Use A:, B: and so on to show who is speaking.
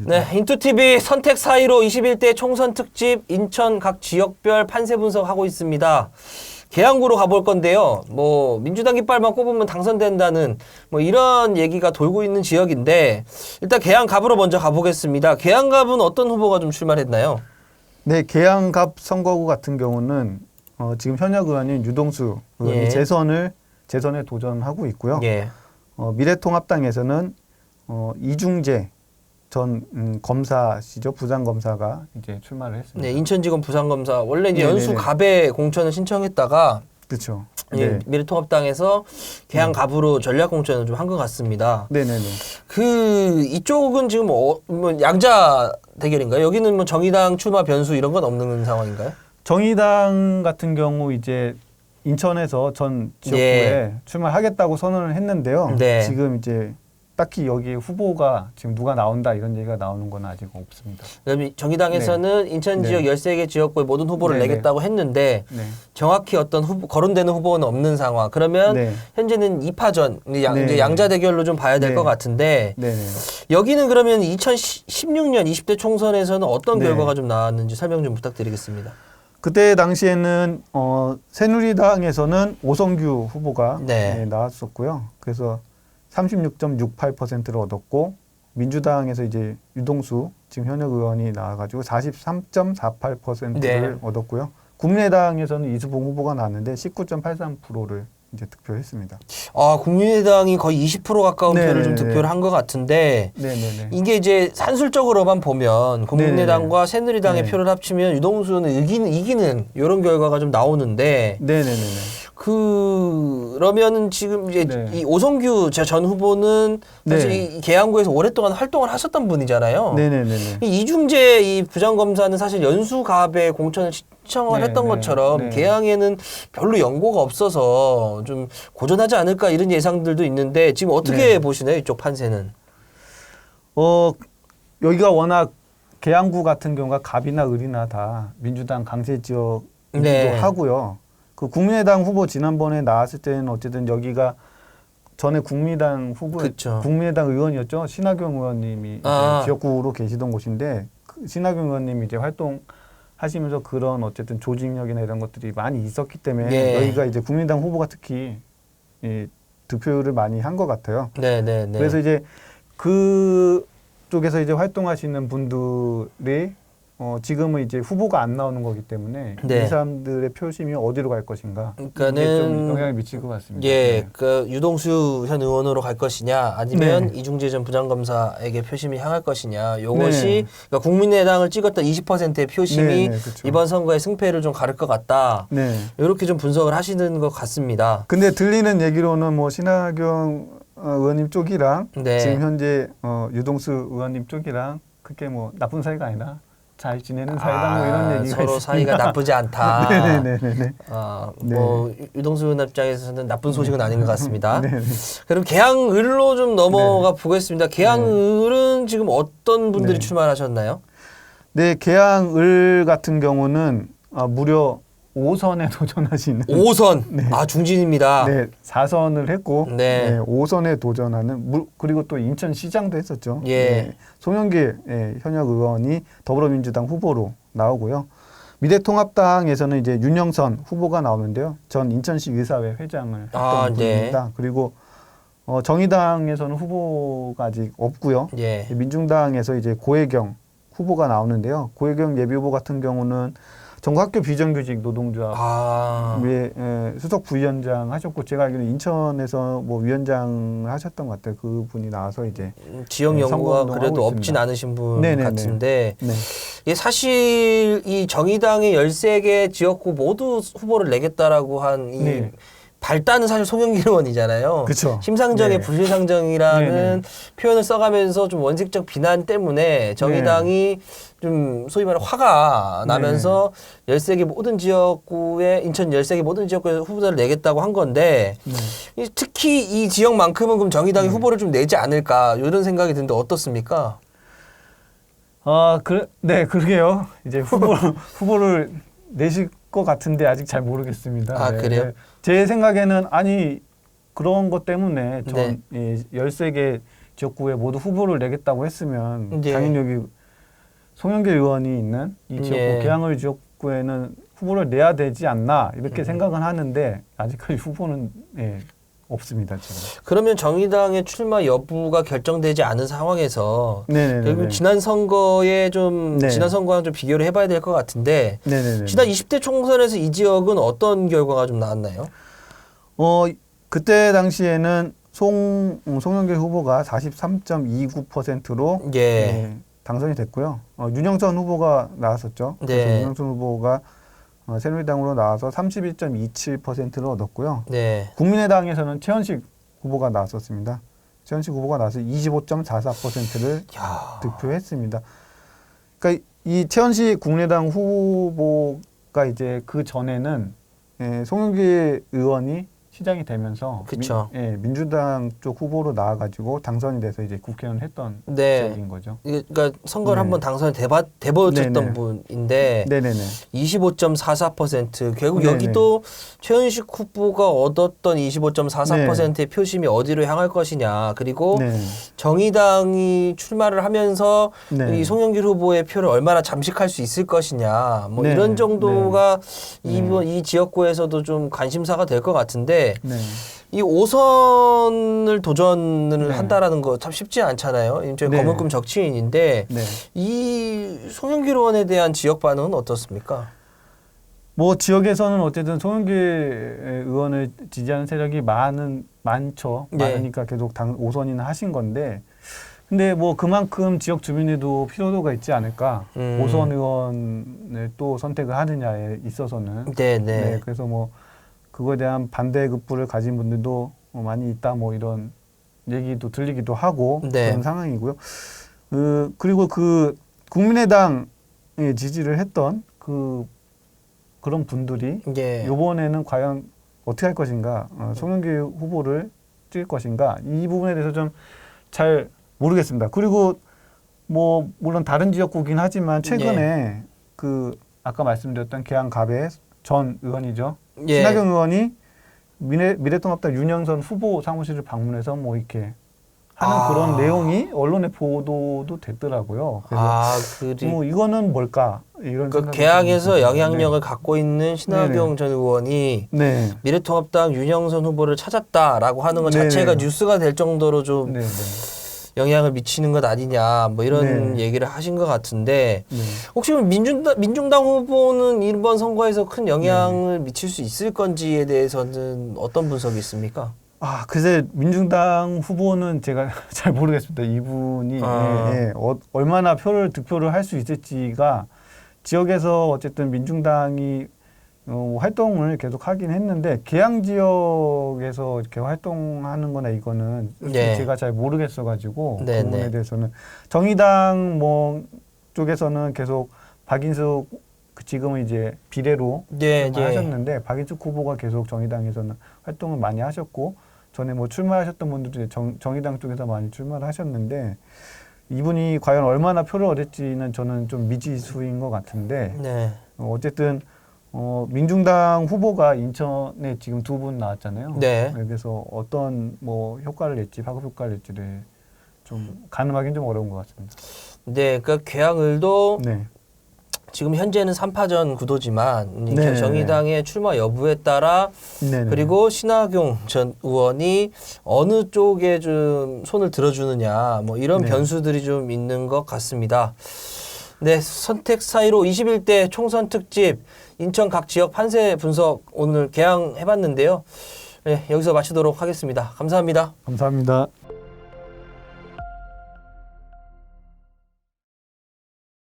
A: 있습니다.
B: 네, 인투TV 선택 4.15 21대 총선 특집 인천 각 지역별 판세 분석하고 있습니다. 계양구로 가볼 건데요. 뭐 민주당 깃발만 꼽으면 당선된다는 뭐 이런 얘기가 돌고 있는 지역인데 일단 계양갑으로 먼저 가보겠습니다. 계양갑은 어떤 후보가 좀 출마했나요?
A: 네, 계양갑 선거구 같은 경우는 지금 현역 의원인 유동수 의원이
B: 예.
A: 재선에 도전하고 있고요.
B: 예.
A: 미래통합당에서는 이중재 전 검사시죠, 부장검사가 이제 출마를 했습니다.
B: 네, 인천지검 부산검사 원래 이제
A: 네네네.
B: 연수갑에 공천을 신청했다가
A: 그렇죠.
B: 예,
A: 네.
B: 미래통합당에서 계양갑으로 전략 공천을 좀 한 것 같습니다.
A: 네네네.
B: 그 이쪽은 지금 뭐 양자 대결인가요? 여기는 뭐 정의당 출마 변수 이런 건 없는 상황인가요?
A: 정의당 같은 경우 이제 인천에서 전 지역구에
B: 예.
A: 출마하겠다고 선언을 했는데요.
B: 네.
A: 지금 이제 딱히 여기 후보가 지금 누가 나온다 이런 얘기가 나오는 건 아직 없습니다.
B: 그럼 정의당에서는 인천
A: 네.
B: 지역 13개 지역구의 모든 후보를
A: 네네.
B: 내겠다고 했는데
A: 네.
B: 정확히 어떤 거론되는 후보는 없는 상황. 그러면
A: 네.
B: 현재는 2파전,
A: 네.
B: 이제 양자 대결로 좀 봐야 될
A: 네.
B: 것 같은데
A: 네네.
B: 여기는 그러면 2016년 20대 총선에서는 어떤
A: 네.
B: 결과가 좀 나왔는지 설명 좀 부탁드리겠습니다.
A: 그때 당시에는 새누리당에서는 오성규 후보가
B: 네.
A: 나왔었고요. 그래서 36.68%를 얻었고 민주당에서 이제 유동수 지금 현역 의원이 나와가지고 43.48%를
B: 네.
A: 얻었고요. 국민의당에서는 이수봉 후보가 나왔는데 19.83%를 이제 득표했습니다.
B: 아, 국민의당이 거의 20% 가까운
A: 네네네.
B: 표를 좀 득표를 한 것 같은데
A: 네네네.
B: 이게 이제 산술적으로만 보면 국민의당과 새누리당의
A: 네.
B: 표를 합치면 유동수는 이기는 이런 결과가 좀 나오는데
A: 네네네네.
B: 그러면은 지금 이제
A: 네.
B: 이 오성규 전 후보는 사실
A: 네.
B: 이 계양구에서 오랫동안 활동을 하셨던 분이잖아요.
A: 네네네네.
B: 이 이중재 이 부장검사는 사실 연수갑에 공천을 신청을
A: 네,
B: 했던
A: 네,
B: 것처럼
A: 네.
B: 계양에는 별로 연고가 없어서 좀 고전하지 않을까 이런 예상들도 있는데 지금 어떻게
A: 네.
B: 보시나요? 이쪽 판세는?
A: 여기가 워낙 계양구 같은 경우가 갑이나 을이나 다 민주당 강세 지역이기도
B: 네.
A: 하고요. 그 국민의당 후보 지난번에 나왔을 때는 어쨌든 여기가 전에 국민의당 후보,
B: 그쵸.
A: 국민의당 의원이었죠. 신하경 의원님이 이제 지역구로 계시던 곳인데 그 신하경 의원님이 이제 활동하시면서 그런 어쨌든 조직력이나 이런 것들이 많이 있었기 때문에
B: 네.
A: 여기가 이제 국민의당 후보가 특히 이 득표를 많이 한 것 같아요.
B: 네네네.
A: 그래서 이제 그 쪽에서 이제 활동하시는 분들이 지금은 이제 후보가 안 나오는 거기 때문에
B: 네.
A: 이 사람들의 표심이 어디로 갈 것인가
B: 그러니까는
A: 이게 좀 영향을 미칠 것 같습니다.
B: 예,
A: 네.
B: 그 유동수 현 의원으로 갈 것이냐, 아니면
A: 네.
B: 이중재 전 부장검사에게 표심이 향할 것이냐, 요것이
A: 네.
B: 그러니까 국민의당을 찍었던 20%의 표심이
A: 네, 네, 그렇죠.
B: 이번 선거의 승패를 좀 가를 것 같다.
A: 네.
B: 이렇게 좀 분석을 하시는 것 같습니다.
A: 근데 들리는 얘기로는 뭐 신하경 의원님 쪽이랑
B: 네.
A: 지금 현재 유동수 의원님 쪽이랑 그렇게 뭐 나쁜 사이가 아니라 잘 지내는 사이다 뭐 이런 얘기가
B: 서로
A: 있습니다.
B: 사이가 나쁘지 않다.
A: 네네네네.
B: 뭐 유동수 의원 입장에서는 나쁜 소식은 아닌 것 같습니다.
A: 네네.
B: 그럼 계양을로 좀 넘어가 보겠습니다. 계양을은 지금 어떤 분들이
A: 네.
B: 출마하셨나요?
A: 네, 계양을 같은 경우는 무려 5선에 도전하시는
B: 5선.
A: 네.
B: 아, 중진입니다.
A: 네, 4선을 했고
B: 네.
A: 네, 5선에 도전하는 그리고 또 인천시장도 했었죠.
B: 예.
A: 네, 송영길 현역 의원이 더불어민주당 후보로 나오고요. 미래통합당에서는 이제 윤영선 후보가 나오는데요. 전 인천시 의사회 회장을 했던 분입니다. 그리고 정의당에서는 후보가 아직 없고요.
B: 예.
A: 민중당에서 이제 고혜경 후보가 나오는데요. 고혜경 예비후보 같은 경우는 전국학교 비정규직 노동조합 수석 부위원장 하셨고 제가 알기로는 인천에서 뭐 위원장을 하셨던 것 같아요. 그 분이 나와서 이제
B: 지역 연구가
A: 선거운동을
B: 그래도
A: 하고
B: 없진
A: 있습니다.
B: 않으신 분
A: 네네네.
B: 같은데
A: 네.
B: 예, 사실 이 정의당의 13개 지역구 모두 후보를 내겠다라고 한 이
A: 네.
B: 발단은 사실 송영길 의원이잖아요.
A: 그쵸.
B: 심상정의
A: 네.
B: 불심상정이라는
A: 네네.
B: 표현을 써가면서 좀 원칙적 비난 때문에 정의당이 좀 소위 말해 화가 나면서 13개 모든 지역구에 인천 13개 모든 지역구에 후보자를 내겠다고 한 건데 특히 이 지역만큼은 그럼 정의당이 후보를 좀 내지 않을까 이런 생각이 드는데 어떻습니까?
A: 네, 그러게요. 이제 후보를 내실 것 같은데 아직 잘 모르겠습니다.
B: 아,
A: 네,
B: 그래요?
A: 네. 제 생각에는 그런 것 때문에
B: 네.
A: 13개 지역구에 모두 후보를 내겠다고 했으면
B: 네.
A: 당연히 여기 송영길 의원이 있는 이 지역구
B: 네.
A: 계양을 지역구에는 후보를 내야 되지 않나 이렇게 생각은 하는데 아직까지 후보는 없습니다 지금.
B: 그러면 정의당의 출마 여부가 결정되지 않은 상황에서
A: 네네네.
B: 결국 지난 선거에 좀
A: 네.
B: 지난 선거랑 좀 비교를 해봐야 될 것 같은데
A: 네네네.
B: 지난 20대 총선에서 이 지역은 어떤 결과가 좀 나왔나요?
A: 그때 당시에는 송영길 후보가 43.29%로
B: 예.
A: 당선이 됐고요. 윤영선 후보가 나왔었죠.
B: 네.
A: 그래서 윤영선 후보가 새누리당으로 나와서 31.27%를 얻었고요.
B: 네.
A: 국민의당에서는 최현식 후보가 나왔었습니다. 최현식 후보가 나와서 25.44%를
B: 야.
A: 득표했습니다. 그러니까 이 최현식 국민의당 후보가 이제 그 전에는 송영길 의원이 시장이 되면서
B: 그쵸.
A: 민주당 쪽 후보로 나와가지고 당선이 돼서 이제 국회의원 했던
B: 네.
A: 지역인 거죠.
B: 그러니까 선거를
A: 네.
B: 한번 당선이 돼버렸던
A: 네네.
B: 분인데
A: 네네네.
B: 25.44% 결국
A: 네네.
B: 여기도 최현식 후보가 얻었던 25.44%의 표심이 어디로 향할 것이냐 그리고
A: 네.
B: 정의당이 출마를 하면서
A: 네.
B: 이 송영길 후보의 표를 얼마나 잠식할 수 있을 것이냐 뭐
A: 네.
B: 이런 정도가
A: 네.
B: 이 지역구에서도 좀 관심사가 될 것 같은데
A: 네.
B: 이 5선을 도전을
A: 네.
B: 한다라는 거 참 쉽지 않잖아요. 저희
A: 네.
B: 검은꿈 적치인인데
A: 네.
B: 이 송영길 의원에 대한 지역 반응은 어떻습니까?
A: 뭐 지역에서는 어쨌든 송영길 의원을 지지하는 세력이 많죠.
B: 네.
A: 많으니까 계속 5선이나 하신 건데, 근데 뭐 그만큼 지역 주민들도 피로도가 있지 않을까. 5선 의원을 또 선택을 하느냐에 있어서는.
B: 네.
A: 그래서 뭐 그거에 대한 반대급부를 가진 분들도 많이 있다. 뭐 이런 얘기도 들리기도 하고
B: 네.
A: 그런 상황이고요. 그리고 그 국민의당에 지지를 했던 그런 분들이
B: 예.
A: 이번에는 과연 어떻게 할 것인가, 송영길 후보를 찍을 것인가, 이 부분에 대해서 좀 잘 모르겠습니다. 그리고 뭐 물론 다른 지역구긴 하지만 최근에 그 아까 말씀드렸던 계양갑의 전 의원이죠.
B: 예.
A: 신하경 의원이 미래통합당 윤영선 후보 사무실을 방문해서 뭐 이렇게 하는 그런 내용이 언론에 보도도 됐더라고요. 그래서 뭐 이거는 뭘까 이런
B: 그
A: 생각이
B: 개항에서
A: 듭니다.
B: 영향력을 갖고 있는 신하경 전 의원이
A: 네.
B: 미래통합당 윤영선 후보를 찾았다라고 하는 것 자체가
A: 네네.
B: 뉴스가 될 정도로 좀
A: 네.
B: 영향을 미치는 것 아니냐 뭐 이런
A: 네.
B: 얘기를 하신 것 같은데
A: 네.
B: 혹시 민중당 후보는 이번 선거에서 큰 영향을 미칠 수 있을 건지에 대해서는 어떤 분석이 있습니까?
A: 글쎄 민중당 후보는 제가 잘 모르겠습니다. 이분이 얼마나 득표를 할 수 있을지가 지역에서 어쨌든 민중당이 활동을 계속 하긴 했는데 계양 지역에서 이렇게 활동하는 거나 이거는
B: 네.
A: 제가 잘 모르겠어가지고 그
B: 네,
A: 부분에
B: 네.
A: 대해서는 정의당 쪽에서는 계속 박인숙 지금은 이제 비례로 하셨는데 박인숙 후보가 계속 정의당에서는 활동을 많이 하셨고 전에 뭐 출마하셨던 분들도 정의당 쪽에서 많이 출마를 하셨는데 이분이 과연 얼마나 표를 얻을지는 저는 좀 미지수인 것 같은데
B: 네.
A: 어쨌든 민중당 후보가 인천에 지금 2분 나왔잖아요.
B: 네.
A: 그래서 어떤 뭐 효과를 낼지 파급 효과를 낼지를 좀 가늠하기는 좀 어려운 것 같습니다.
B: 네, 그러니까 계양을도
A: 네.
B: 지금 현재는 3파전 구도지만
A: 네네네.
B: 정의당의 출마 여부에 따라
A: 네네.
B: 그리고 신하경 전 의원이 어느 쪽에 좀 손을 들어주느냐 뭐 이런
A: 네.
B: 변수들이 좀 있는 것 같습니다. 네, 선택 사이로 21대 총선 특집 인천 각 지역 판세 분석 오늘 개항해봤는데요. 네, 여기서 마치도록 하겠습니다. 감사합니다.
A: 감사합니다.